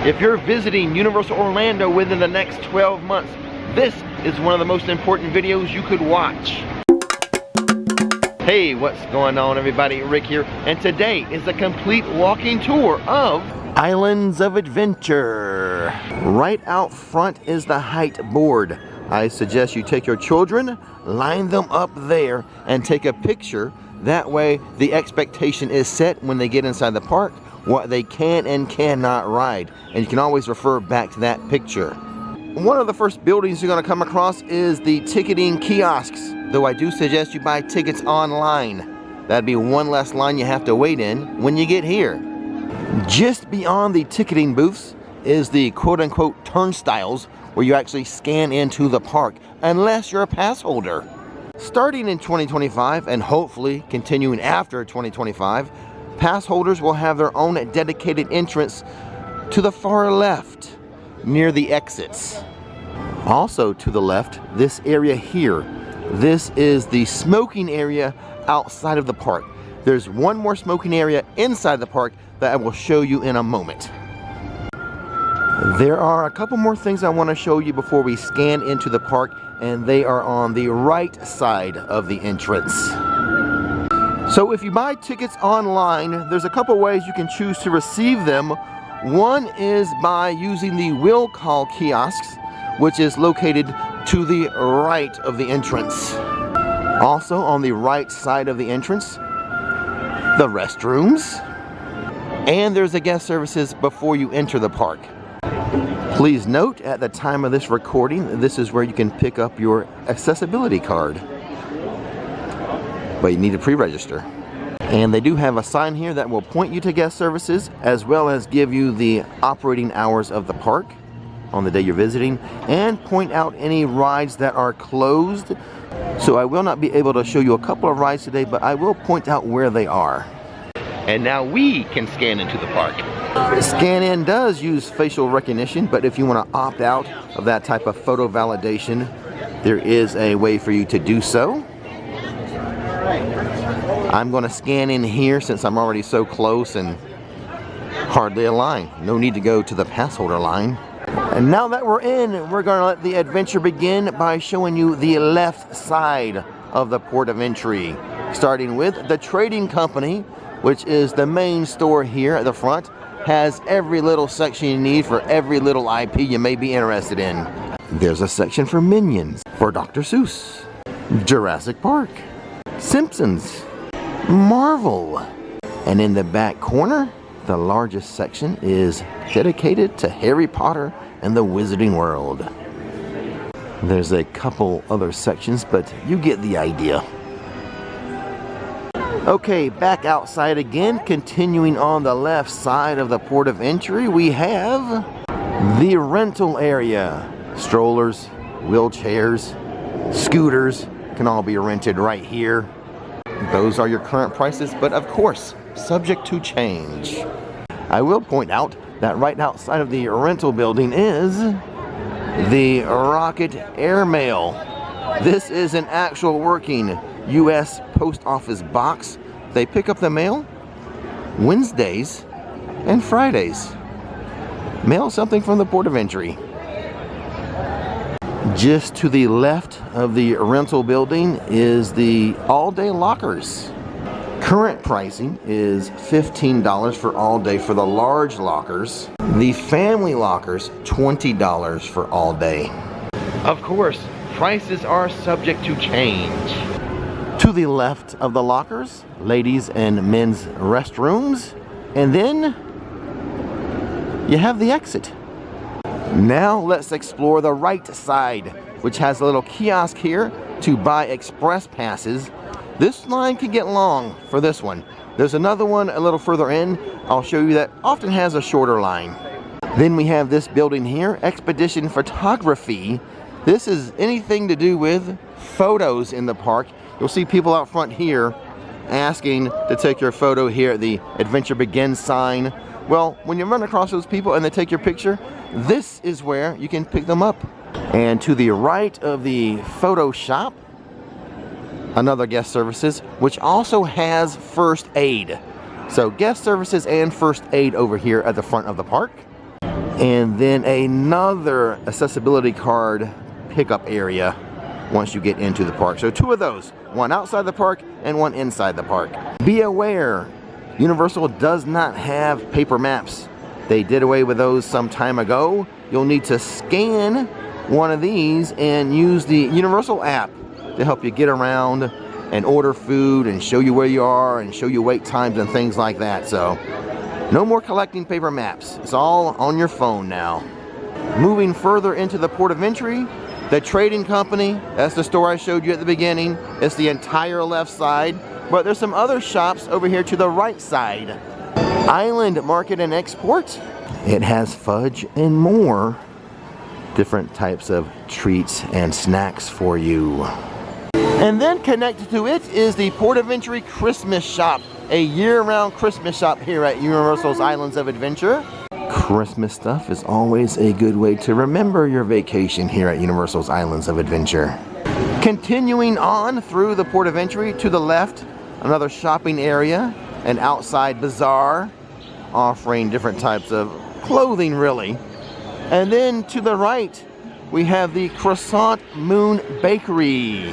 If you're visiting Universal Orlando within the next 12 months, this is one of the most important videos you could watch. Hey, what's going on everybody? Rick here, and today is a complete walking tour of Islands of Adventure. Right out front is the height board. I suggest you take your children, line them up there, and take a picture. That way the expectation is set when they get inside the park, what they can and cannot ride. And you can always refer back to that picture. One of the first buildings you're going to come across is the ticketing kiosks, though I do suggest you buy tickets online. That'd be one less line you have to wait in when you get here. Just beyond the ticketing booths is the quote-unquote turnstiles, where you actually scan into the park, unless you're a pass holder. Starting in 2025 and hopefully continuing after 2025, pass holders will have their own dedicated entrance to the far left, near the exits. Also to the left, this area here, this is the smoking area outside of the park. There's one more smoking area inside the park that I will show you in a moment. There are a couple more things I want to show you before we scan into the park, and they are on the right side of the entrance. So if you buy tickets online, there's a couple ways you can choose to receive them. One is by using the will call kiosks, which is located to the right of the entrance. Also on the right side of the entrance, the restrooms, and there's the guest services before you enter the park. Please note, at the time of this recording, this is where you can pick up your accessibility card, but you need to pre-register. And they do have a sign here that will point you to guest services, as well as give you the operating hours of the park on the day you're visiting, and point out any rides that are closed. So I will not be able to show you a couple of rides today, but I will point out where they are. And now we can scan into the park. Scan-in does use facial recognition, but if you want to opt out of that type of photo validation, there is a way for you to do so. I'm going to scan in here since I'm already so close and hardly a line. No need to go to the pass holder line. And now that we're in, we're going to let the adventure begin by showing you the left side of the port of entry. Starting with the trading company, which is the main store here at the front. Has every little section you need for every little IP you may be interested in. There's a section for Minions, for Dr. Seuss, Jurassic Park, Simpsons, Marvel. And in the back corner, the largest section is dedicated to Harry Potter and the Wizarding World. There's a couple other sections, but you get the idea. Okay, back outside again, continuing on the left side of the port of entry, we have the rental area. Strollers, wheelchairs, scooters can all be rented right here. Those are your current prices, but of course, subject to change. I will point out that right outside of the rental building is the Rocket Airmail. This is an actual working U.S. Post Office box. They pick up the mail Wednesdays and Fridays. Mail something from the port of entry. Just to the left of the rental building is the all-day lockers. Current pricing is $15 for all day for the large lockers. The family lockers, $20 for all day. Of course, prices are subject to change. To the left of the lockers, ladies and men's restrooms, and then you have the exit. Now let's explore the right side, which has a little kiosk here to buy express passes. This line can get long for this one. There's another one a little further in, I'll show you, that often has a shorter line. Then we have this building here, Expedition Photography. This is anything to do with photos in the park. You'll see people out front here asking to take your photo here at the Adventure Begins sign. Well, when you run across those people and they take your picture, this is where you can pick them up. And to the right of the photo shop, another guest services, which also has first aid. So guest services and first aid over here at the front of the park. And then another accessibility card pickup area once you get into the park. So two of those, one outside the park and one inside the park. Be aware, Universal does not have paper maps. They did away with those some time ago. You'll need to scan one of these and use the Universal app to help you get around and order food and show you where you are and show you wait times and things like that. So no more collecting paper maps. It's all on your phone now. Moving further into the port of entry, the trading company, that's the store I showed you at the beginning. It's the entire left side, but there's some other shops over here to the right side. Island Market and Export. It has fudge and more different types of treats and snacks for you. And then connected to it is the Port of Entry Christmas Shop, a year-round Christmas shop here at Universal's Islands of Adventure. Christmas stuff is always a good way to remember your vacation here at Universal's Islands of Adventure. Continuing on through the Port of Entry, to the left, another shopping area, an outside bazaar offering different types of clothing, really. And then to the right, we have the Croissant Moon Bakery.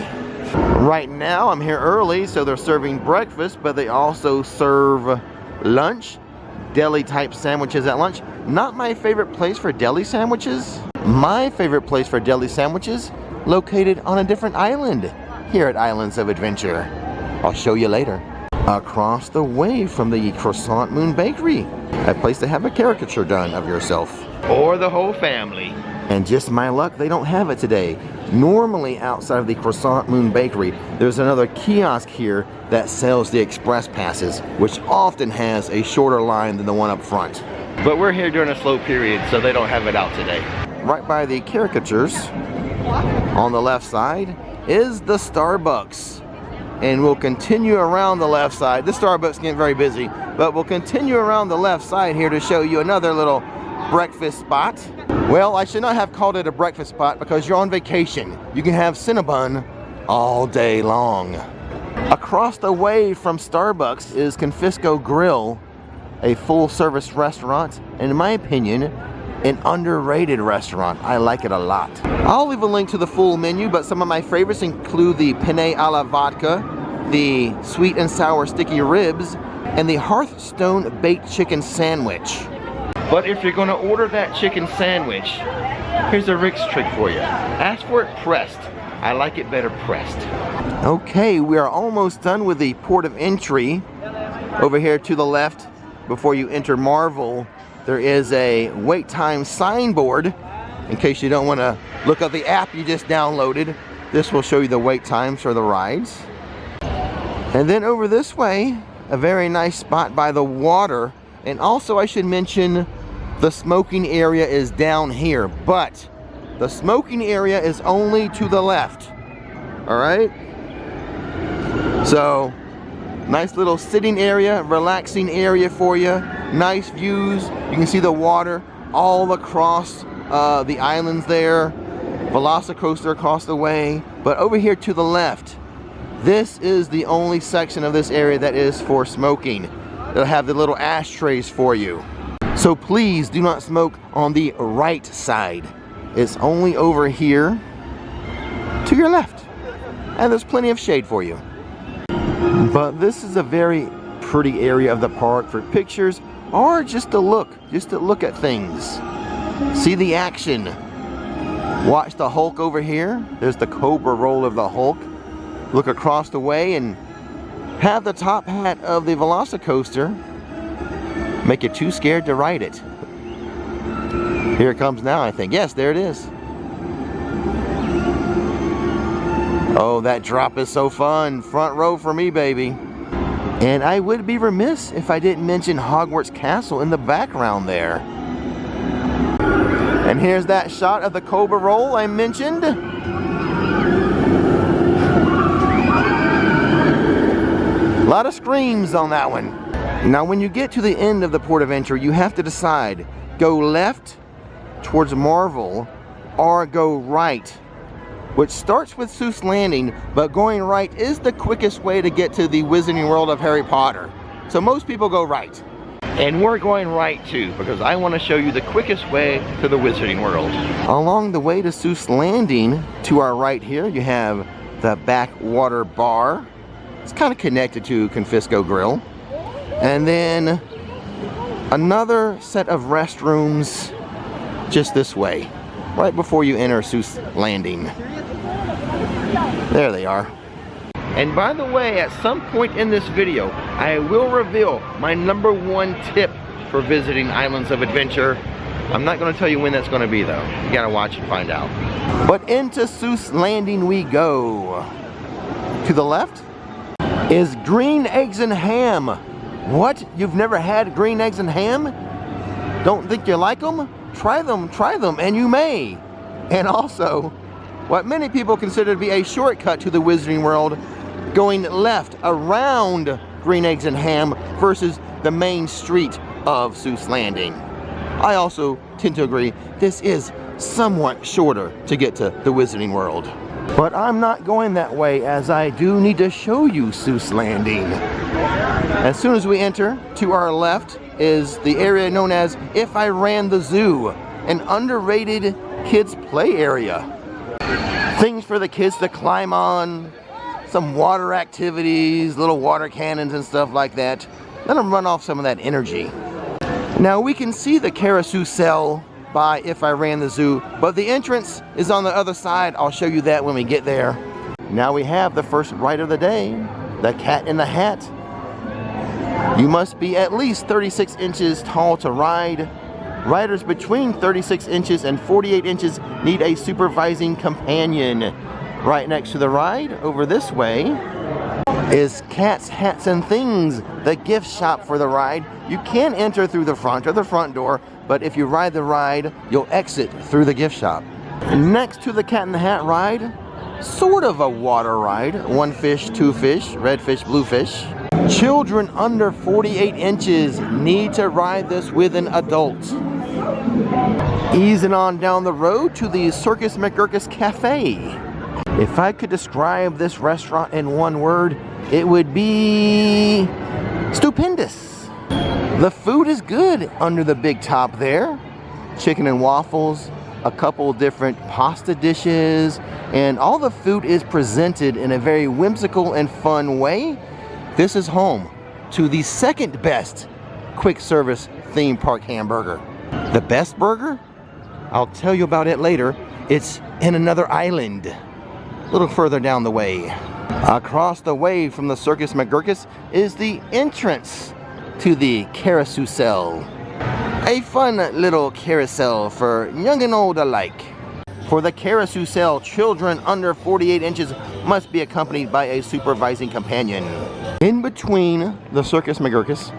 Right now, I'm here early, so they're serving breakfast, but they also serve lunch, deli-type sandwiches at lunch. Not my favorite place for deli sandwiches. My favorite place for deli sandwiches, located on a different island here at Islands of Adventure. I'll show you later. Across the way from the Croissant Moon Bakery, a place to have a caricature done of yourself. Or the whole family. And just my luck, they don't have it today. Normally outside of the Croissant Moon Bakery, there's another kiosk here that sells the express passes, which often has a shorter line than the one up front. But we're here during a slow period, so they don't have it out today. Right by the caricatures, on the left side, is the Starbucks. And we'll continue around the left side. This Starbucks getting very busy, but we'll continue around the left side here to show you another little breakfast spot. Well, I should not have called it a breakfast spot because you're on vacation. You can have Cinnabon all day long. Across the way from Starbucks is Confisco Grill, a full-service restaurant, and in my opinion, an underrated restaurant. I like it a lot. I'll leave a link to the full menu, but some of my favorites include the penne alla vodka, the sweet and sour sticky ribs, and the Hearthstone baked chicken sandwich. But if you're going to order that chicken sandwich, here's a Rick's trick for you. Ask for it pressed. I like it better pressed. Okay, we are almost done with the port of entry. Over here to the left, before you enter Marvel, there is a wait time signboard. In case you don't want to look at the app you just downloaded, this will show you the wait times for the rides. And then over this way, a very nice spot by the water. And also I should mention the smoking area is down here, but the smoking area is only to the left. All right? So, nice little sitting area, relaxing area for you. Nice views. You can see the water all across the islands there. Velocicoaster across the way. But over here to the left, this is the only section of this area that is for smoking. They'll have the little ashtrays for you. So please do not smoke on the right side. It's only over here to your left. And there's plenty of shade for you. But this is a very pretty area of the park for pictures or just to look at things. See the action. Watch the Hulk over here. There's the Cobra roll of the Hulk. Look across the way and have the top hat of the Velocicoaster make you too scared to ride it. Here it comes now, I think. Yes, there it is. Oh, that drop is so fun. Front row for me, baby. And I would be remiss if I didn't mention Hogwarts Castle in the background there. And here's that shot of the Cobra roll I mentioned. A lot of screams on that one. Now when you get to the end of the port of entry, you have to decide, go left towards Marvel or go right, which starts with Seuss Landing, but going right is the quickest way to get to the Wizarding World of Harry Potter. So most people go right. And we're going right too, because I want to show you the quickest way to the Wizarding World. Along the way to Seuss Landing, to our right here, you have the Backwater Bar. It's kind of connected to Confisco Grill. And then another set of restrooms just this way, right before you enter Seuss Landing. There they are. And by the way, at some point in this video, I will reveal my #1 tip for visiting Islands of Adventure. I'm not going to tell you when that's going to be though. You got to watch and find out. But into Seuss Landing we go. To the left is green eggs and ham. What? You've never had green eggs and ham? Don't think you like them? Try them, and you may. And also, what many people consider to be a shortcut to the Wizarding World, going left around Green Eggs and Ham versus the main street of Seuss Landing. I also tend to agree this is somewhat shorter to get to the Wizarding World. But I'm not going that way, as I do need to show you Seuss Landing. As soon as we enter, to our left is the area known as If I Ran the Zoo, an underrated kids play area. Things for the kids to climb on, some water activities, little water cannons and stuff like that. Let them run off some of that energy. Now we can see the carousel by If I Ran the Zoo, but the entrance is on the other side. I'll show you that when we get there. Now we have the first ride of the day, the Cat in the Hat. You must be at least 36 inches tall to ride. Riders between 36 inches and 48 inches need a supervising companion. Right next to the ride, over this way, is Cats, Hats, and Things, the gift shop for the ride. You can enter through the front or the front door, but if you ride the ride, you'll exit through the gift shop. Next to the Cat in the Hat ride, sort of a water ride. 1 fish, 2 fish, red fish, blue fish. Children under 48 inches need to ride this with an adult. Easing on down the road to the Circus McGurkus Cafe. If I could describe this restaurant in one word, it would be stupendous. The food is good under the big top there. Chicken and waffles, a couple different pasta dishes, and all the food is presented in a very whimsical and fun way. This is home to the second best quick service theme park hamburger. The best burger? I'll tell you about it later. It's in another island, a little further down the way. Across the way from the Circus McGurkus is the entrance to the carousel. A fun little carousel for young and old alike. For the carousel, children under 48 inches must be accompanied by a supervising companion. In between the Circus McGurkus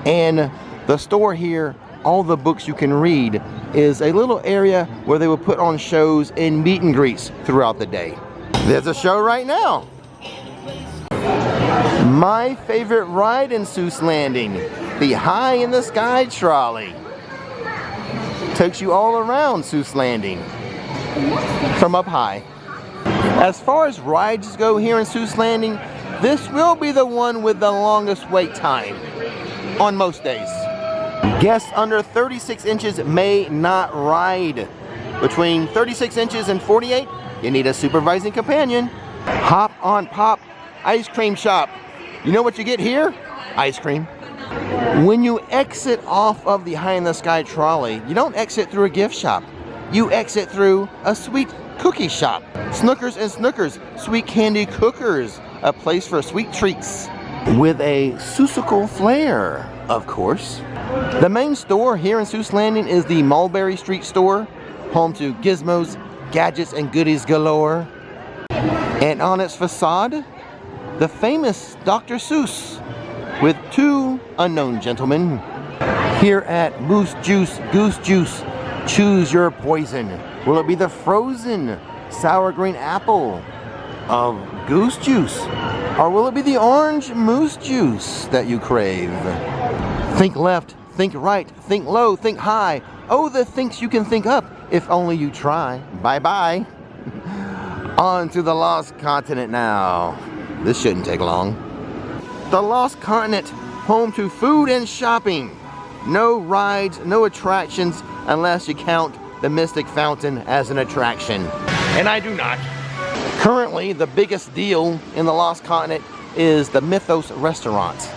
and the store here, all the books you can read, is a little area where they will put on shows and meet and greets throughout the day. There's a show right now. My favorite ride in Seuss Landing, the High in the Sky trolley. Takes you all around Seuss Landing from up high. As far as rides go here in Seuss Landing, this will be the one with the longest wait time on most days. Guests under 36 inches may not ride. Between 36 inches and 48, you need a supervising companion. Hop on Pop ice cream shop. You know what you get here? Ice cream. When you exit off of the High in the Sky trolley, you don't exit through a gift shop. You exit through a sweet cookie shop. Snookers and Snookers, sweet candy cookers, a place for sweet treats. With a Seussical flair, of course. The main store here in Seuss Landing is the Mulberry Street store, home to gizmos, gadgets, and goodies galore. And on its facade, the famous Dr. Seuss with 2 unknown gentlemen. Here at Moose Juice, Goose Juice, choose your poison. Will it be the frozen sour green apple of goose juice? Or will it be the orange moose juice that you crave? Think left, think right, think low, think high. Oh, the thinks you can think up if only you try. Bye-bye. On to the Lost Continent now. This shouldn't take long. The Lost Continent, home to food and shopping. no rides, no attractions, unless you count the Mystic Fountain as an attraction. And I do not. Currently, the biggest deal in the Lost Continent is the Mythos restaurant.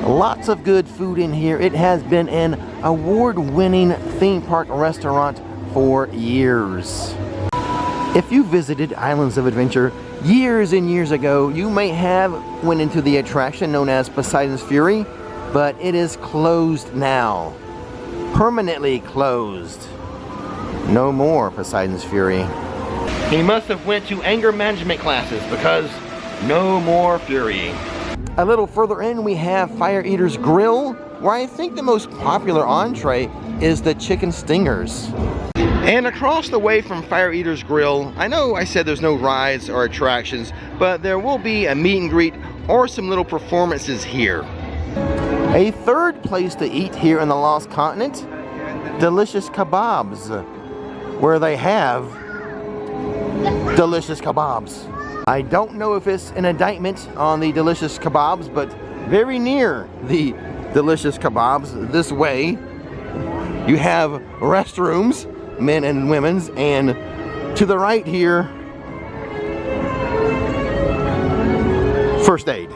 Lots of good food in here. It has been an award-winning theme park restaurant for years. If you visited Islands of Adventure years and years ago, you may have went into the attraction known as Poseidon's Fury, but it is closed now. Permanently closed. No more Poseidon's Fury. He must have went to anger management classes because no more Fury. A little further in we have Fire Eater's Grill, where I think the most popular entree is the chicken stingers. And across the way from Fire Eater's Grill, I know I said there's no rides or attractions, but there will be a meet and greet or some little performances here. A third place to eat here in the Lost Continent, Delicious Kebabs, where they have delicious kebabs. I don't know if it's an indictment on the Delicious Kebabs, but very near the Delicious Kebabs, this way, you have restrooms, men and women's, and to the right here, first aid.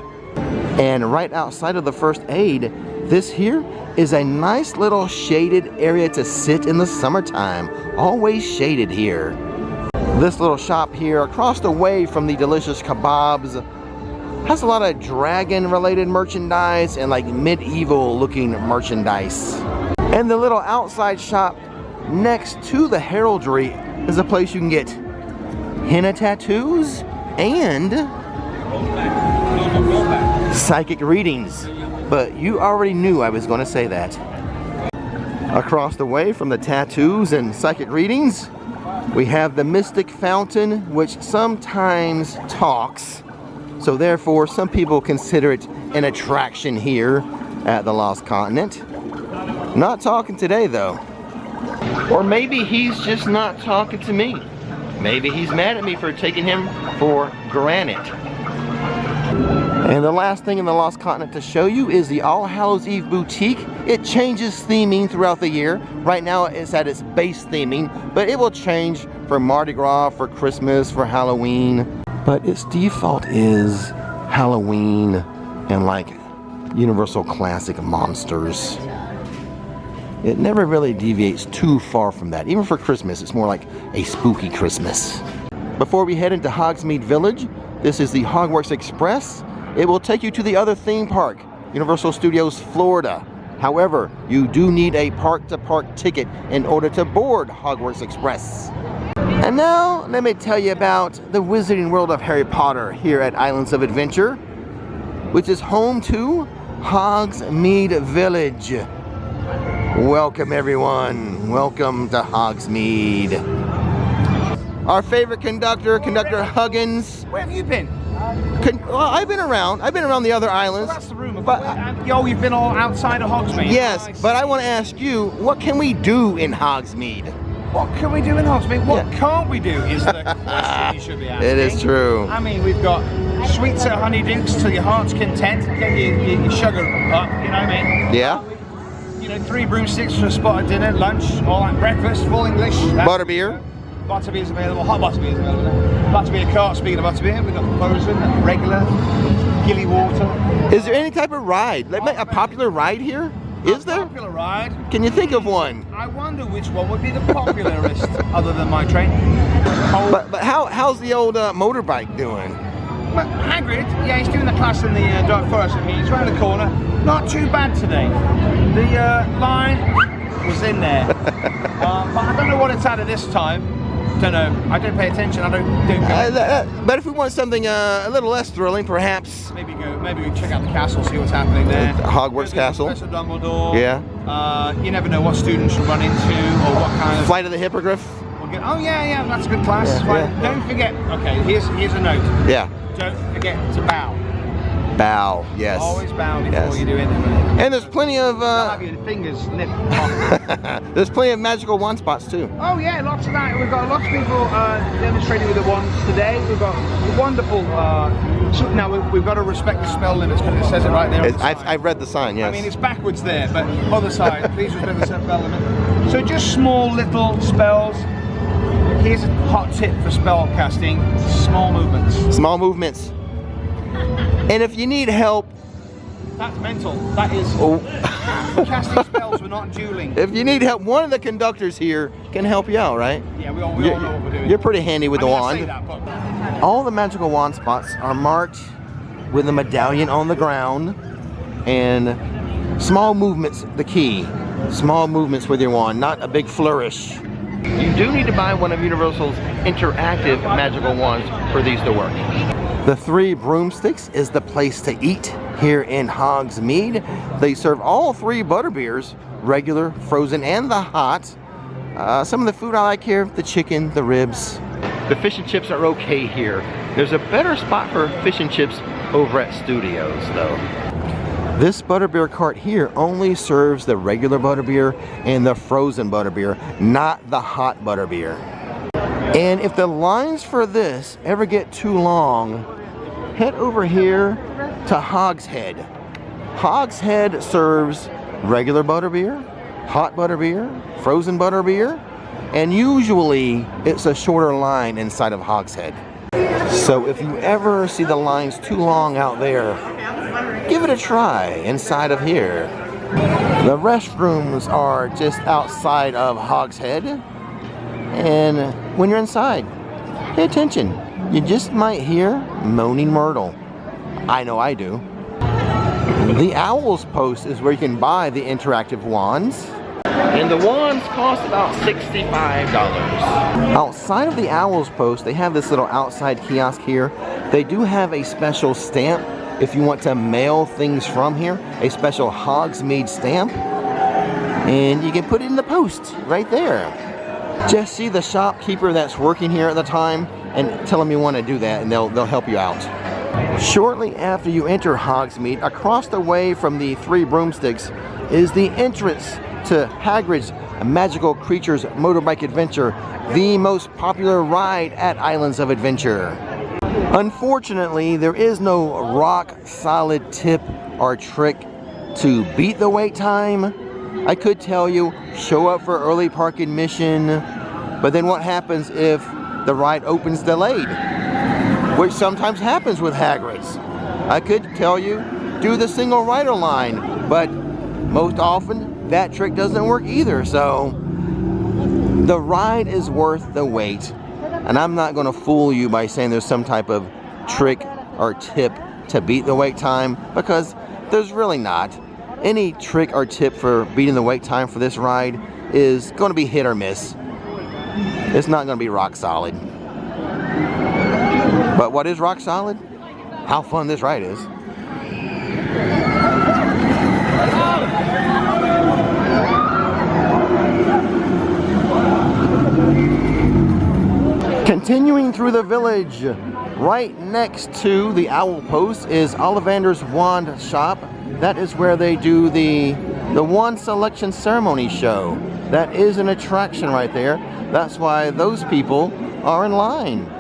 And right outside of the first aid, this here is a nice little shaded area to sit in the summertime. Always shaded here. This little shop here across the way from the Delicious Kebabs has a lot of dragon related merchandise and like medieval looking merchandise. And the little outside shop next to the heraldry is a place you can get henna tattoos and psychic readings. But you already knew I was going to say that. Across the way from the tattoos and psychic readings, we have the Mystic Fountain, which sometimes talks. So therefore, some people consider it an attraction here at the Lost Continent. Not talking today though. Or maybe he's just not talking to me. Maybe he's mad at me for taking him for granted. And the last thing in the Lost Continent to show you is the All Hallows Eve Boutique. It changes theming throughout the year. Right now it's at its base theming, but it will change for Mardi Gras, for Christmas, for Halloween. But its default is Halloween and like Universal Classic monsters. It never really deviates too far from that. Even for Christmas, it's more like a spooky Christmas. Before we head into Hogsmeade Village, this is the Hogwarts Express. It will take you to the other theme park, Universal Studios Florida. However, you do need a park-to-park ticket in order to board Hogwarts Express. And now, let me tell you about the Wizarding World of Harry Potter here at Islands of Adventure, which is home to Hogsmeade Village. Welcome everyone, welcome to Hogsmeade. Our favorite conductor, Conductor Huggins. Where have you been? Well, I've been around the other islands. Well, that's the rumor. But you've been all outside of Hogsmeade. Yes, but I want to ask you, what can we do in Hogsmeade? What can we do in Hogsmeade? What can't we do is the question you should be asking. It is true. I mean, we've got sweets at Honeydukes till your heart's content. Get your sugar up, you know what I mean? Yeah. You know, 3 broomsticks for a spot at dinner, lunch, all that breakfast, full English. Butterbeer. Butterbeer is available, hot butterbeer is available. Butterbeer cart, speaking of butterbeer, we've got frozen, regular, gilly water. Is there any type of ride? Like a popular ride here? Is there? A popular ride? Can you think of one? I wonder which one would be the popularist other than my train. But how's the old motorbike doing? Well, Hagrid, yeah, he's doing the class in the Dark Forest and he's round the corner. Not too bad today. The line was in there. But I don't know what it's at this time. Don't know. I don't pay attention. I don't go. But if we want something a little less thrilling, perhaps maybe we check out the castle, see what's happening there. Hogwarts Castle. Professor Dumbledore. Yeah. You never know what students you'll run into or what kind of. Flight of the Hippogriff. Oh yeah, that's a good class. Yeah. Don't forget. Okay, here's a note. Yeah. Don't forget to bow. Bow, yes. Always bow before you do anything. And there's plenty of have your fingers snip off. There's plenty of magical wand spots too. Oh yeah, lots of that. We've got lots of people demonstrating with the wands today. We've got wonderful So now we've got to respect the spell limits because it says it right there. On the side. I've read the sign, yes. I mean, it's backwards there, but other side, please respect the spell limit. So just small little spells. Here's a hot tip for spell casting: small movements. Small movements. And if you need help, that's mental. That is casting spells. We're not dueling. If you need help, one of the conductors here can help you out, right? Yeah, we all know what we're doing. You're pretty handy with the wand. I say that, but... All the magical wand spots are marked with a medallion on the ground, and small movements the key. Small movements with your wand, not a big flourish. You do need to buy one of Universal's interactive magical wands for these to work. The Three Broomsticks is the place to eat here in Hogsmeade. They serve all three butterbeers, regular, frozen, and the hot. Some of the food I like here, the chicken, the ribs. The fish and chips are okay here. There's a better spot for fish and chips over at Studios, though. This butterbeer cart here only serves the regular butterbeer and the frozen butterbeer, not the hot butterbeer. And if the lines for this ever get too long, head over here to Hogshead. Hogshead serves regular butterbeer, hot butterbeer, frozen butterbeer, and usually it's a shorter line inside of Hogshead. So if you ever see the lines too long out there, give it a try inside of here. The restrooms are just outside of Hogshead, and when you're inside, pay attention. You just might hear moaning Myrtle. I know I do. The Owl's Post is where you can buy the interactive wands. And the wands cost about $65. Outside of the Owl's Post, they have this little outside kiosk here. They do have a special stamp if you want to mail things from here, a special Hogsmeade stamp. And you can put it in the post right there. Just see the shopkeeper that's working here at the time and tell them you want to do that, and they'll help you out. Shortly after you enter Hogsmeade, across the way from the Three Broomsticks is the entrance to Hagrid's Magical Creatures Motorbike Adventure, the most popular ride at Islands of Adventure. Unfortunately, there is no rock-solid tip or trick to beat the wait time. I could tell you, show up for early park admission, but then what happens if the ride opens delayed? Which sometimes happens with Hagrid's. I could tell you, do the single rider line, but most often that trick doesn't work either, so the ride is worth the wait. And I'm not going to fool you by saying there's some type of trick or tip to beat the wait time, because there's really not. Any trick or tip for beating the wait time for this ride is going to be hit or miss. It's not going to be rock solid. But what is rock solid? How fun this ride is. Continuing through the village, right next to the Owl Post is Ollivander's Wand Shop. That is where they do the wand selection ceremony show. That is an attraction right there. That's why those people are in line.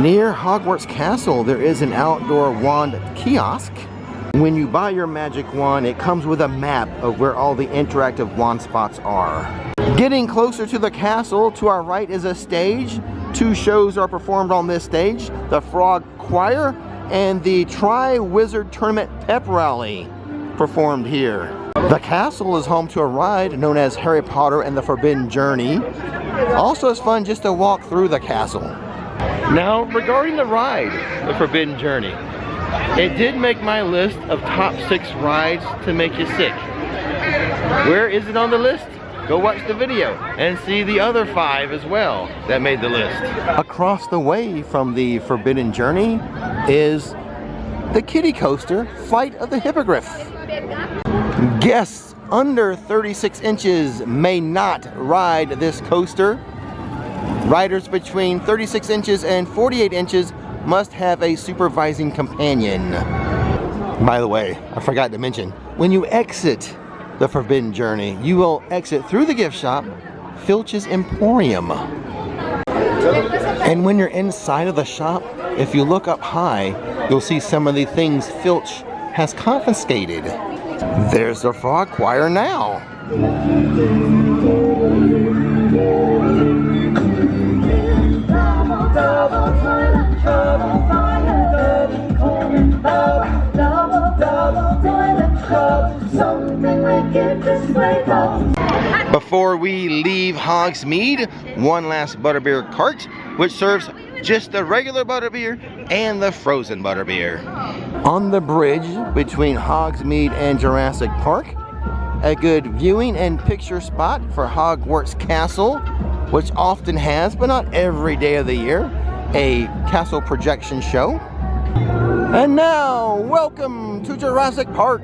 Near Hogwarts Castle, there is an outdoor wand kiosk. When you buy your magic wand, it comes with a map of where all the interactive wand spots are. Getting closer to the castle, to our right is a stage. 2 shows are performed on this stage: the Frog Choir and the Tri-Wizard Tournament Pep Rally performed here. The castle is home to a ride known as Harry Potter and the Forbidden Journey. Also, it's fun just to walk through the castle. Now, regarding the ride, the Forbidden Journey, it did make my list of top 6 rides to make you sick. Where is it on the list? Go watch the video and see the other 5 as well that made the list. Across the way from the Forbidden Journey is the kiddie coaster, Flight of the Hippogriff. Guests under 36 inches may not ride this coaster. Riders between 36 inches and 48 inches must have a supervising companion. By the way, I forgot to mention, when you exit the Forbidden Journey, you will exit through the gift shop, Filch's Emporium. And when you're inside of the shop, if you look up high, you'll see some of the things Filch has confiscated. There's the frog choir now. Before we leave Hogsmeade, one last butterbeer cart, which serves just the regular butterbeer and the frozen butterbeer. On the bridge between Hogsmeade and Jurassic Park, a good viewing and picture spot for Hogwarts Castle, which often has, but not every day of the year, a castle projection show. And now, welcome to Jurassic Park.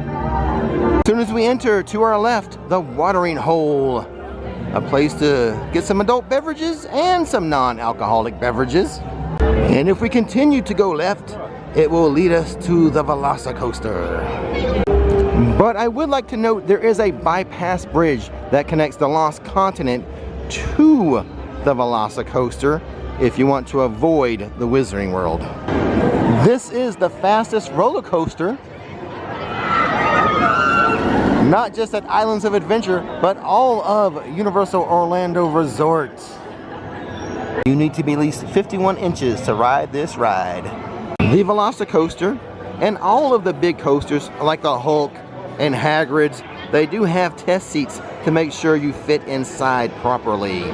As soon as we enter, to our left, the watering hole. A place to get some adult beverages and some non-alcoholic beverages. And if we continue to go left, it will lead us to the Velocicoaster. But I would like to note there is a bypass bridge that connects the Lost Continent to the Velocicoaster if you want to avoid the Wizarding World. This is the fastest roller coaster, not just at Islands of Adventure, but all of Universal Orlando Resort. You need to be at least 51 inches to ride this ride. The Velocicoaster and all of the big coasters like the Hulk and Hagrid's, they do have test seats to make sure you fit inside properly.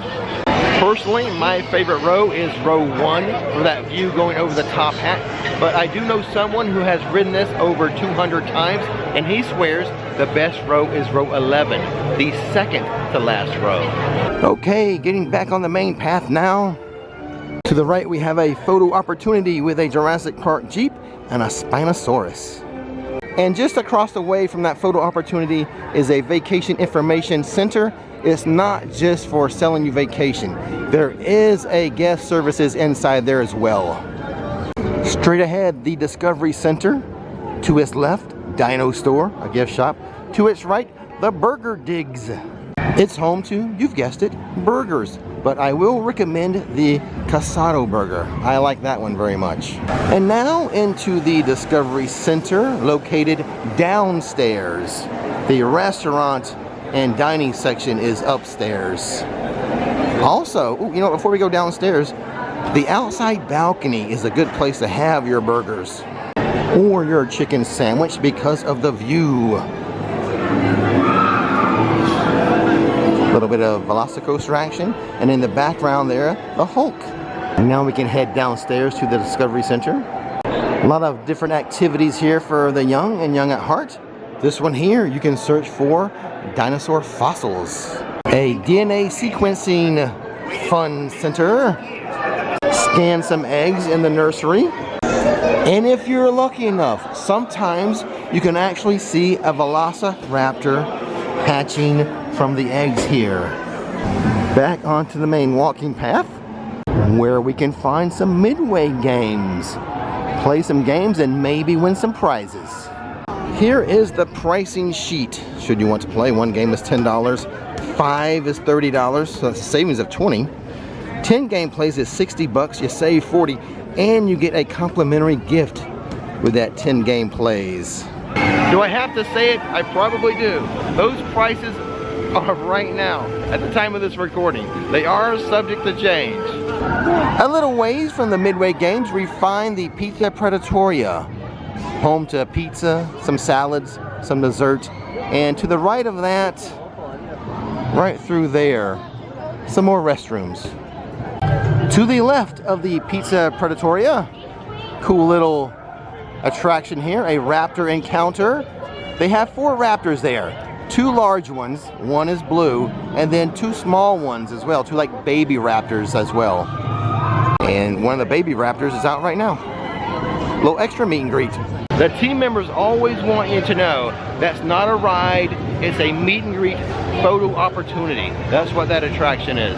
Personally, my favorite row is row 1 for that view going over the top hat, but I do know someone who has ridden this over 200 times, and he swears the best row is row 11, the second to last row. Okay, getting back on the main path now. To the right we have a photo opportunity with a Jurassic Park Jeep and a Spinosaurus. And just across the way from that photo opportunity is a vacation information center. It's not just for selling you vacation. There is a guest services inside there as well. Straight ahead, the Discovery Center. To its left, Dino Store, a gift shop. To its right, the Burger Digs. It's home to, you've guessed it, burgers. But I will recommend the Casado burger. I like that one very much. And now into the Discovery Center, located downstairs. The restaurant and dining section is upstairs. Also, you know, before we go downstairs, the outside balcony is a good place to have your burgers or your chicken sandwich because of the view. A little bit of Velocicoaster action, and in the background there, the Hulk. And now we can head downstairs to the Discovery Center. A lot of different activities here for the young and young at heart. This one here, you can search for dinosaur fossils. A DNA sequencing fun center. Scan some eggs in the nursery. And if you're lucky enough, sometimes you can actually see a Velociraptor hatching from the eggs here. Back onto the main walking path, where we can find some midway games. Play some games and maybe win some prizes. Here is the pricing sheet. Should you want to play, one game is $10, 5 is $30, so that's a savings of 20. 10 game plays is 60 bucks, you save 40, and you get a complimentary gift with that 10 game plays. Do I have to say it? I probably do. Those prices are right now, at the time of this recording. They are subject to change. A little ways from the midway games, we find the Pizza Predatoria. Home to pizza, some salads, some dessert, and to the right of that, right through there, some more restrooms. To the left of the Pizza Predatoria, cool little attraction here, a raptor encounter. They have 4 raptors there, 2 large ones, one is blue, and then 2 small ones as well, 2 like baby raptors as well. And one of the baby raptors is out right now. A little extra meet and greet. The team members always want you to know that's not a ride, it's a meet and greet photo opportunity. That's what that attraction is.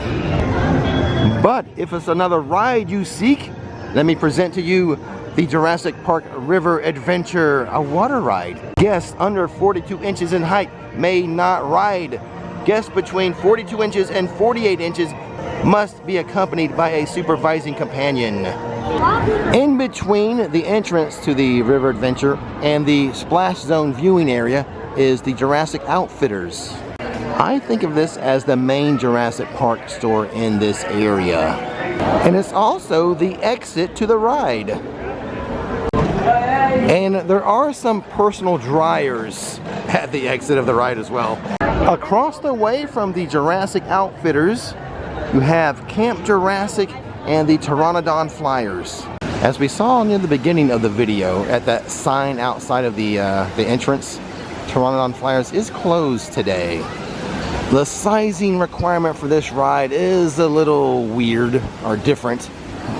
But if it's another ride you seek, let me present to you the Jurassic Park River Adventure, a water ride. Guests under 42 inches in height may not ride. Guests between 42 inches and 48 inches must be accompanied by a supervising companion. In between the entrance to the River Adventure and the Splash Zone viewing area is the Jurassic Outfitters. I think of this as the main Jurassic Park store in this area. And it's also the exit to the ride. And there are some personal dryers at the exit of the ride as well. Across the way from the Jurassic Outfitters, you have Camp Jurassic and the Pteranodon Flyers. As we saw near the beginning of the video, at that sign outside of the entrance, Pteranodon Flyers is closed today. The sizing requirement for this ride is a little weird or different.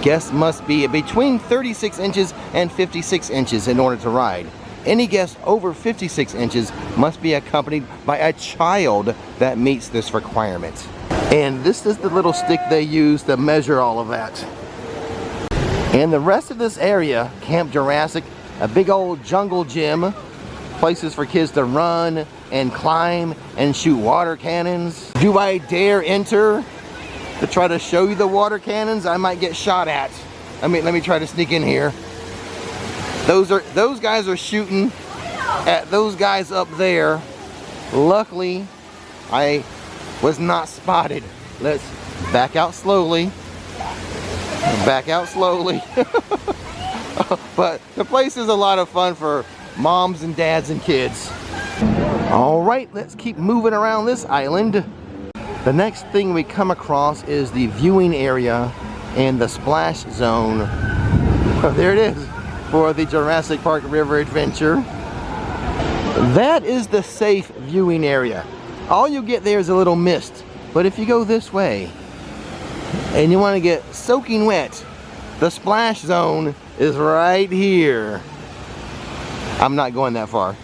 Guests must be between 36 inches and 56 inches in order to ride. Any guest over 56 inches must be accompanied by a child that meets this requirement. And this is the little stick they use to measure all of that. And the rest of this area, Camp Jurassic, a big old jungle gym, places for kids to run and climb and shoot water cannons. Do I dare enter to try to show you the water cannons? I might get shot at. Let me try to sneak in here. Those guys are shooting at those guys up there. Luckily, I was not spotted. Let's back out slowly. Back out slowly. But the place is a lot of fun for moms and dads and kids. All right, let's keep moving around this island. The next thing we come across is the viewing area and the splash zone. There it is for the Jurassic Park River Adventure. That is the safe viewing area. All you get there is a little mist. But if you go this way and you want to get soaking wet, the splash zone is right here. I'm not going that far.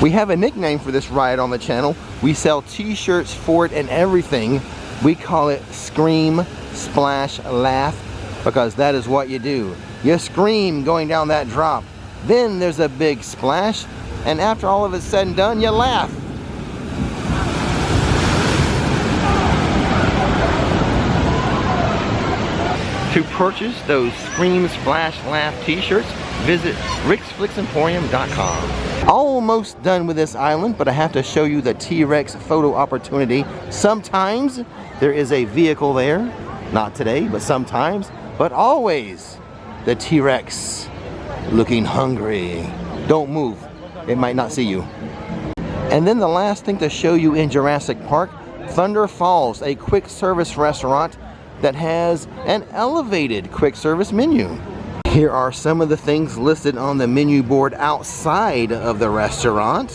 We have a nickname for this ride on the channel. We sell t-shirts for it and everything. We call it Scream, Splash, Laugh, because that is what you do. You scream going down that drop. Then there's a big splash, and after all of it's said and done, you laugh. To purchase those Scream, Splash, Laugh t-shirts, visit ricksflixemporium.com. Almost done with this island, but I have to show you the T-Rex photo opportunity. Sometimes there is a vehicle there. Not today, but sometimes. But always the T-Rex looking hungry. Don't move. It might not see you. And then the last thing to show you in Jurassic Park, Thunder Falls, a quick service restaurant that has an elevated quick service menu. Here are some of the things listed on the menu board outside of the restaurant.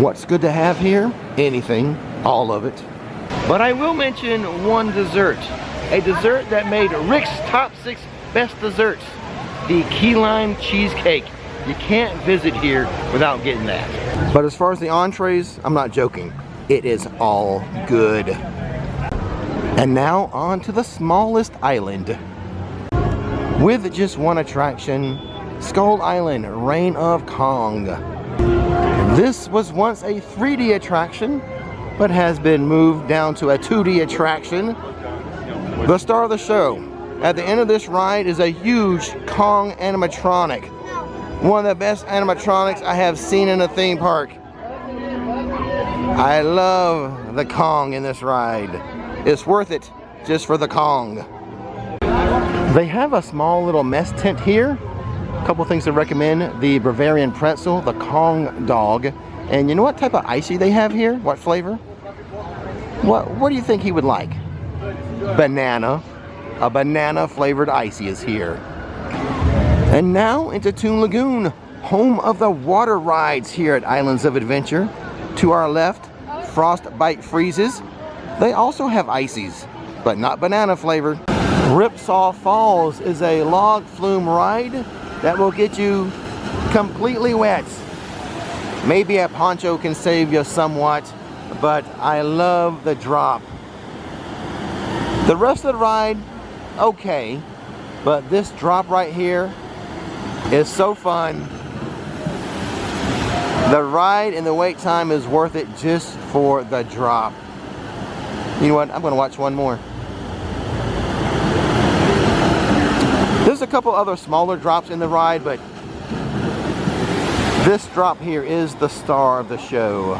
What's good to have here? Anything, all of it. But I will mention one dessert. A dessert that made Rick's top 6 best desserts. The key lime cheesecake. You can't visit here without getting that. But as far as the entrees, I'm not joking. It is all good. And now on to the smallest island. With just one attraction, Skull Island, Reign of Kong. This was once a 3D attraction, but has been moved down to a 2D attraction. The star of the show. At the end of this ride is a huge Kong animatronic. One of the best animatronics I have seen in a theme park. I love the Kong in this ride. It's worth it just for the Kong. They have a small little mess tent here. A couple things to recommend. The Bavarian pretzel, the Kong dog. And you know what type of icy they have here? What flavor? What do you think he would like? Banana. A banana flavored icy is here. And now into Toon Lagoon, home of the water rides here at Islands of Adventure. To our left, Frostbite Freezes. They also have ices, but not banana flavored. Ripsaw Falls is a log flume ride that will get you completely wet. Maybe a poncho can save you somewhat, but I love the drop. The rest of the ride, okay, but this drop right here is so fun. The ride and the wait time is worth it just for the drop. You know what? I'm going to watch one more. There's a couple other smaller drops in the ride, but this drop here is the star of the show.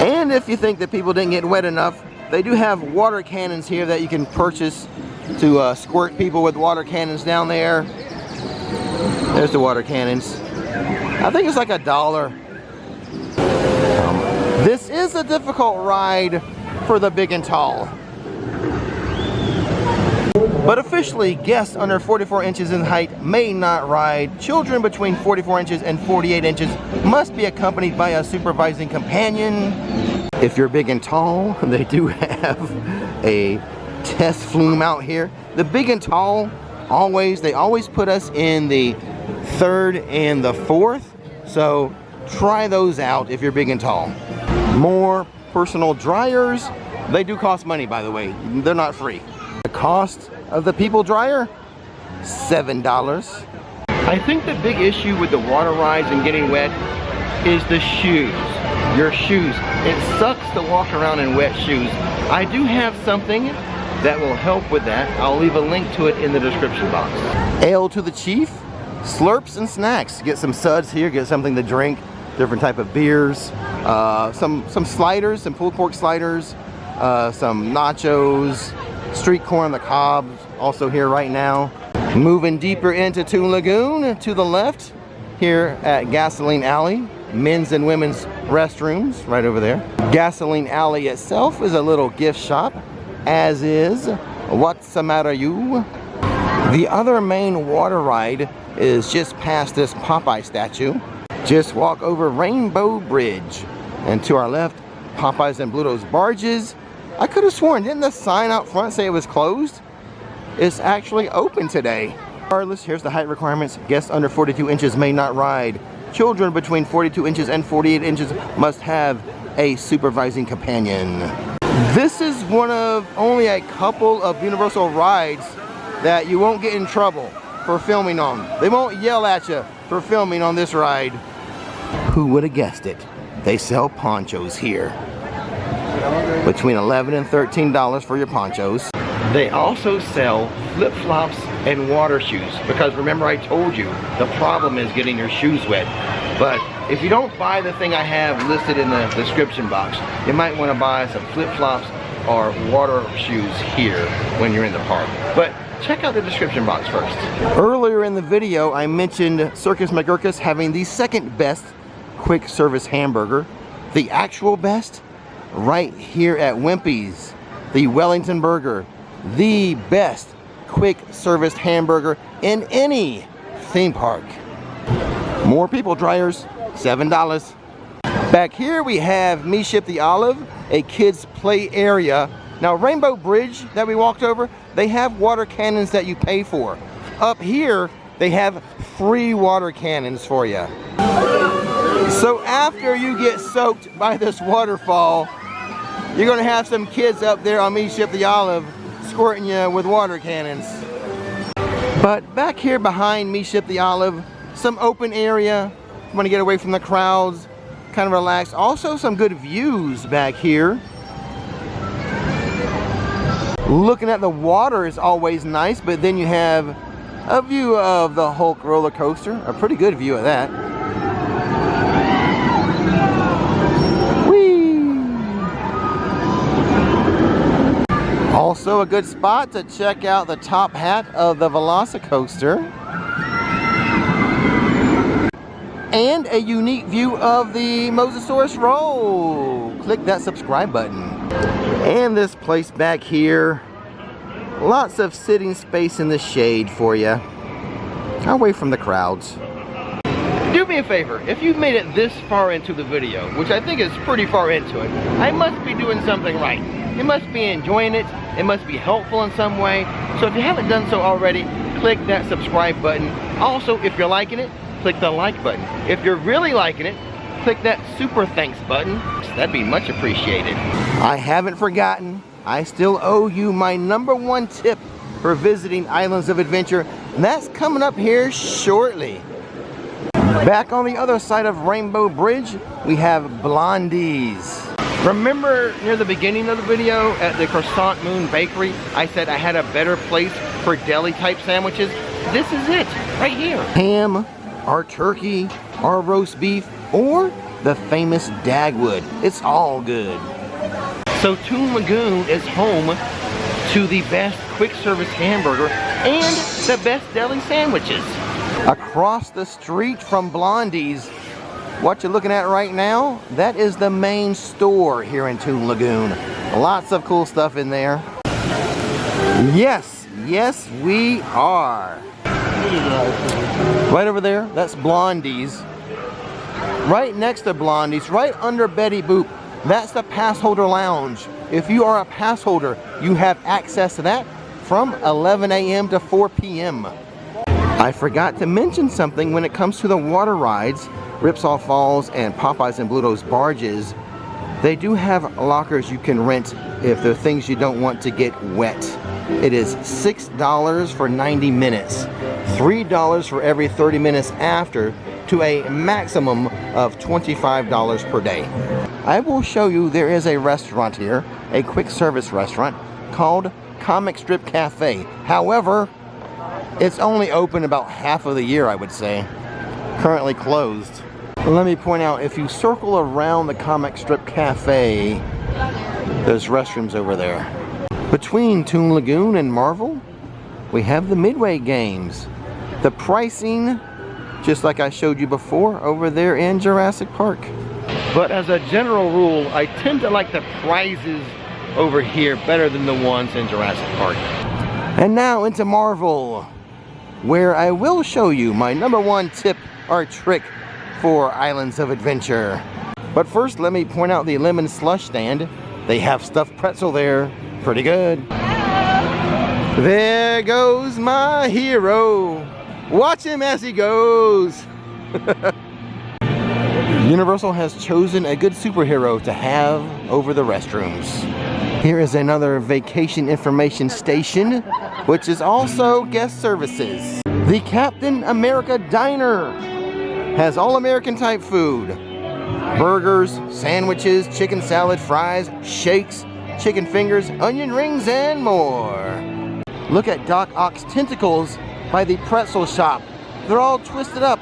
And if you think that people didn't get wet enough, they do have water cannons here that you can purchase to squirt people with water cannons down there. There's the water cannons. I think it's like $1. This is a difficult ride for the big and tall. But officially, guests under 44 inches in height may not ride. Children between 44 inches and 48 inches must be accompanied by a supervising companion. If you're big and tall, they do have a test flume out here. The big and tall, they always put us in the 3rd and the 4th. So try those out if you're big and tall. More personal dryers. They do cost money, by the way. They're not free. The cost of the people dryer, $7. I think the big issue with the water rides and getting wet is the shoes. Your shoes. It sucks to walk around in wet shoes. I do have something that will help with that. I'll leave a link to it in the description box. Ale to the chief, slurps and snacks. Get some suds here, get something to drink, different type of beers, some sliders, some pulled pork sliders, some nachos, street corn on the cob, also here right now. Moving deeper into Toon Lagoon, to the left, here at Gasoline Alley, men's and women's restrooms, right over there. Gasoline Alley itself is a little gift shop, as is What's the Matter You? The other main water ride is just past this Popeye statue. Just walk over Rainbow Bridge. And to our left, Popeyes and Bluto's barges. I could have sworn, didn't the sign out front say it was closed? It's actually open today. Regardless, here's the height requirements. Guests under 42 inches may not ride. Children between 42 inches and 48 inches must have a supervising companion. This is one of only a couple of Universal rides that you won't get in trouble for filming on. They won't yell at you for filming on this ride. Who would have guessed it? They sell ponchos here. Between $11 and $13 for your ponchos. They also sell flip-flops and water shoes, because remember I told you the problem is getting your shoes wet. But if you don't buy the thing I have listed in the description box, you might want to buy some flip-flops or water shoes here when you're in the park. But check out the description box first. Earlier in the video I mentioned Circus McGurkus having the second best quick service hamburger. The actual best, right here at Wimpy's, the Wellington Burger. The best quick service hamburger in any theme park. More people dryers, $7. Back here we have Me Ship the Olive, a kids play area. Now Rainbow Bridge that we walked over, they have water cannons that you pay for. Up here they have free water cannons for you. So after you get soaked by this waterfall, you're gonna have some kids up there on Me Ship the Olive squirting you with water cannons. But back here behind Me Ship the Olive, some open area. You want to get away from the crowds, kind of relax. Also some good views back here. Looking at the water is always nice, but then you have a view of the Hulk roller coaster. A pretty good view of that. Also a good spot to check out the top hat of the Velocicoaster. And a unique view of the Mosasaurus Roll. Click that subscribe button. And this place back here, lots of sitting space in the shade for you, away from the crowds. Do me a favor, if you've made it this far into the video, which I think is pretty far into it, I must be doing something right. You must be enjoying it. It must be helpful in some way. So if you haven't done so already, click that subscribe button. Also, if you're liking it, click the like button. If you're really liking it, click that super thanks button. That'd be much appreciated. I haven't forgotten. I still owe you my #1 tip for visiting Islands of Adventure, and that's coming up here shortly. Back on the other side of Rainbow Bridge, we have Blondie's. Remember near the beginning of the video at the Croissant Moon Bakery, I said I had a better place for deli type sandwiches? This is it, right here. Ham, our turkey, our roast beef, or the famous Dagwood. It's all good. So Toon Lagoon is home to the best quick service hamburger and the best deli sandwiches. Across the street from Blondie's, what you're looking at right now, that is the main store here in Toon Lagoon. Lots of cool stuff in there. Yes, yes we are. Right over there, that's Blondie's. Right next to Blondie's, right under Betty Boop, that's the pass holder lounge. If you are a pass holder, you have access to that from 11 a.m. to 4 p.m. I forgot to mention something when it comes to the water rides, Ripsaw Falls and Popeyes and Bluto's barges. They do have lockers you can rent if there are things you don't want to get wet. It is $6 for 90 minutes, $3 for every 30 minutes after, to a maximum of $25 per day. I will show you there is a restaurant here, a quick service restaurant called Comic Strip Cafe. However, it's only open about half of the year, I would say. Currently closed. Let me point out, if you circle around the Comic Strip Cafe, there's restrooms over there. Between Toon Lagoon and Marvel, we have the Midway games. The pricing, just like I showed you before, over there in Jurassic Park. But as a general rule, I tend to like the prizes over here better than the ones in Jurassic Park. And now into Marvel, where I will show you my #1 tip or trick for Islands of Adventure. But first, let me point out the lemon slush stand. They have stuffed pretzel there. Pretty good. There goes my hero. Watch him as he goes. Universal has chosen a good superhero to have over the restrooms. Here is another vacation information station, which is also guest services. The Captain America Diner has all American type food. Burgers, sandwiches, chicken salad, fries, shakes, chicken fingers, onion rings, and more. Look at Doc Ock's tentacles by the pretzel shop. They're all twisted up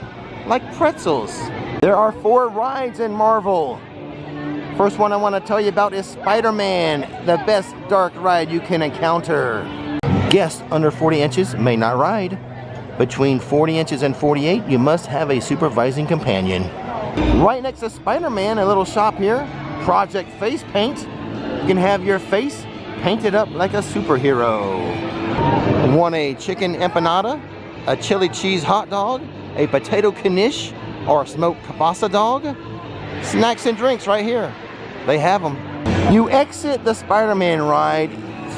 like pretzels. There are 4 rides in Marvel. First one I want to tell you about is Spider-Man, the best dark ride you can encounter. Guests under 40 inches may not ride. Between 40 inches and 48, you must have a supervising companion. Right next to Spider-Man, a little shop here, Project Face Paint. You can have your face painted up like a superhero. Want a chicken empanada, a chili cheese hot dog, a potato knish, or a smoked kielbasa dog? Snacks and drinks right here. They have them. You exit the Spider-Man ride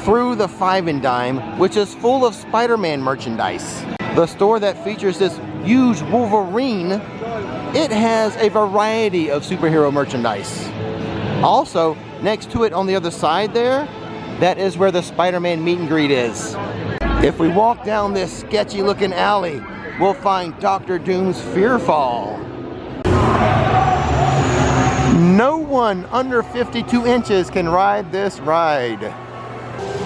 through the Five and Dime, which is full of Spider-Man merchandise. The store that features this huge Wolverine, it has a variety of superhero merchandise. Also, next to it on the other side there, that is where the Spider-Man meet and greet is. If we walk down this sketchy looking alley, we'll find Dr. Doom's Fearfall. No one under 52 inches can ride this ride.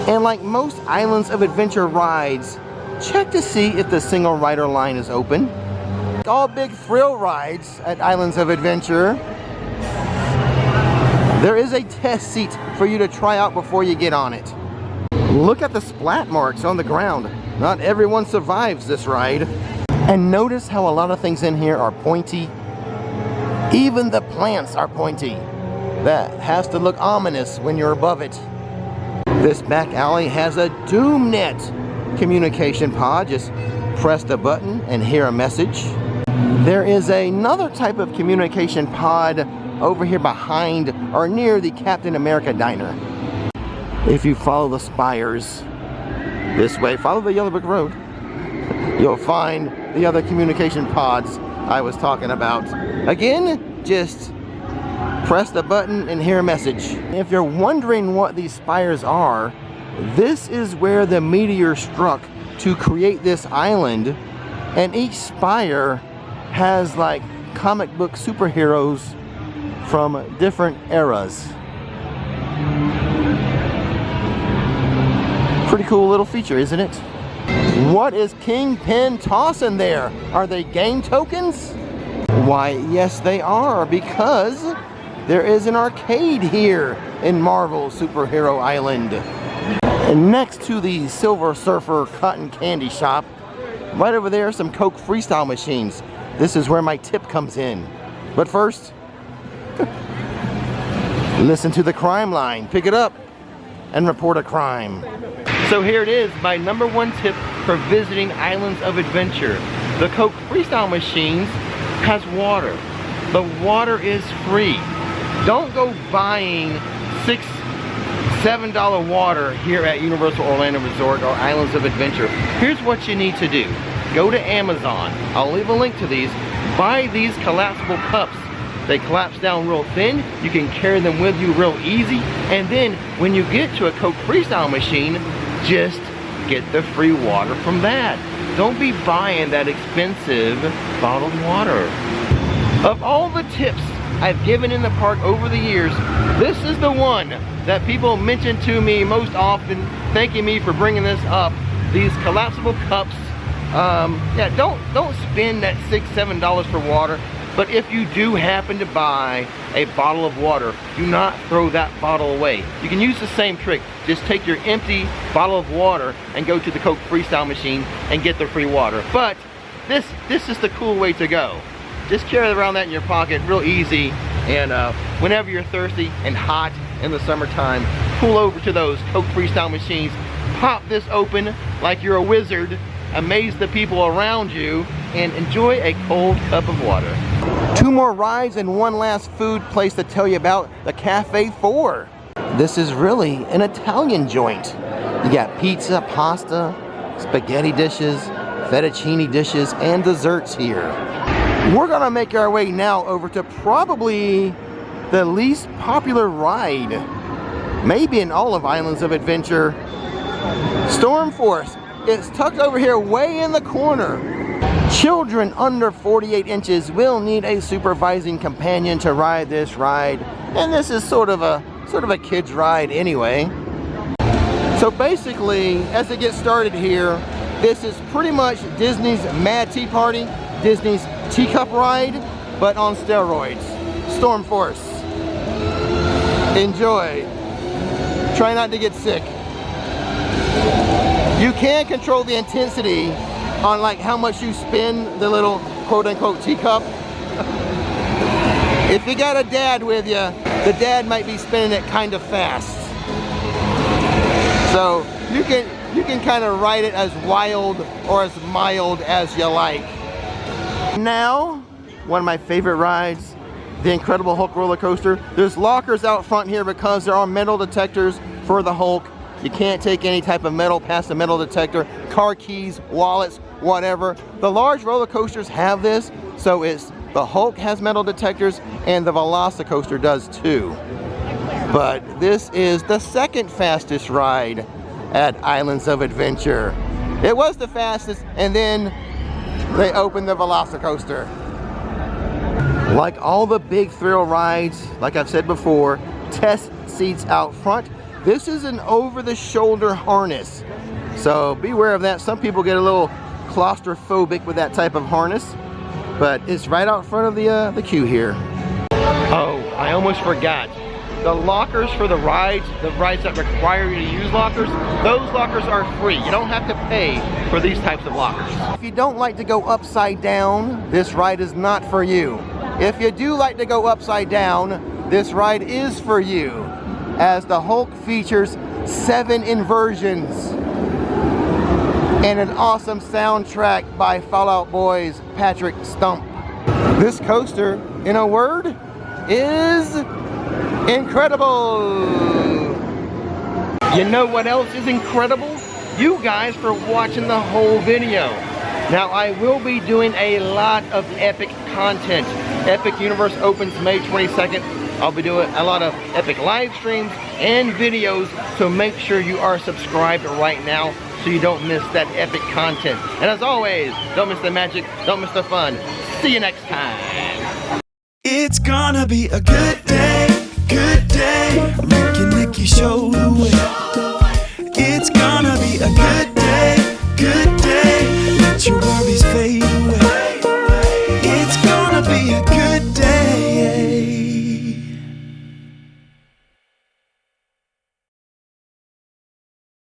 And like most Islands of Adventure rides, check to see if the single rider line is open. All big thrill rides at Islands of Adventure, there is a test seat for you to try out before you get on it. Look at the splat marks on the ground. Not everyone survives this ride. And notice how a lot of things in here are pointy. Even the plants are pointy. That has to look ominous when you're above it. This back alley has a DoomNet communication pod. Just press the button and hear a message. There is another type of communication pod over here behind or near the Captain America Diner. If you follow the spires this way, follow the Yellow Brick Road, you'll find the other communication pods I was talking about. Again, just press the button and hear a message. If you're wondering what these spires are, this is where the meteor struck to create this island, and each spire has like comic book superheroes from different eras. Pretty cool little feature, isn't it? What is Kingpin tossing there? Are they game tokens? Why, yes they are, because there is an arcade here in Marvel Superhero Island. And next to the Silver Surfer Cotton Candy Shop, right over there are some Coke Freestyle machines. This is where my tip comes in. But first, listen to the crime line. Pick it up and report a crime. So here it is, my #1 tip for visiting Islands of Adventure. The Coke Freestyle machines has water. The water is free. Don't go buying $6, $7 water here at Universal Orlando Resort or Islands of Adventure. Here's what you need to do. Go to Amazon. I'll leave a link to these. Buy these collapsible cups. They collapse down real thin. You can carry them with you real easy. And then when you get to a Coke Freestyle machine, just get the free water from that. Don't be buying that expensive bottled water. Of all the tips I've given in the park over the years, this is the one that people mention to me most often, thanking me for bringing this up. These collapsible cups. Yeah, don't spend that $6, $7 for water. But if you do happen to buy a bottle of water, do not throw that bottle away. You can use the same trick. Just take your empty bottle of water and go to the Coke Freestyle machine and get the free water. But this is the cool way to go. Just carry around that in your pocket, real easy. And whenever you're thirsty and hot in the summertime, pull over to those Coke Freestyle machines, pop this open like you're a wizard, amaze the people around you, and enjoy a cold cup of water. 2 more rides and 1 last food place to tell you about, the Cafe 4. This is really an Italian joint. You got pizza, pasta, spaghetti dishes, fettuccine dishes, and desserts here. We're gonna make our way now over to probably the least popular ride, maybe in all of Islands of Adventure, Storm Force. It's tucked over here way in the corner. Children under 48 inches will need a supervising companion to ride this ride. And this is sort of a kid's ride anyway. So basically, as it gets started here, this is pretty much Disney's Mad Tea Party, Disney's Teacup Ride, but on steroids. Storm Force. Enjoy. Try not to get sick. You can control the intensity on like how much you spin the little quote-unquote teacup. If you got a dad with you, the dad might be spinning it kind of fast. So you can kind of ride it as wild or as mild as you like. Now, one of my favorite rides, the Incredible Hulk roller coaster. There's lockers out front here because there are metal detectors for the Hulk. You can't take any type of metal past the metal detector. Car keys, wallets, whatever. The large roller coasters have this, so it's the Hulk has metal detectors and the Velocicoaster does too. But this is the second fastest ride at Islands of Adventure. It was the fastest, and then they opened the Velocicoaster. Like all the big thrill rides, like I've said before, test seats out front. This is an over-the-shoulder harness, so beware of that. Some people get a little claustrophobic with that type of harness, but it's right out front of the queue here. Oh, I almost forgot. The lockers for the rides that require you to use lockers, those lockers are free. You don't have to pay for these types of lockers. If you don't like to go upside down, this ride is not for you. If you do like to go upside down, this ride is for you, as the Hulk features 7 inversions and an awesome soundtrack by Fall Out Boy's Patrick Stump. This coaster, in a word, is incredible. You know what else is incredible? You guys for watching the whole video. Now I will be doing a lot of epic content. Epic Universe opens May 22nd. I'll be doing a lot of epic live streams and videos, so make sure you are subscribed right now so you don't miss that epic content. And as always, don't miss the magic, don't miss the fun. See you next time. It's gonna be a good day, good day. Rick and Nikki show the way. It's gonna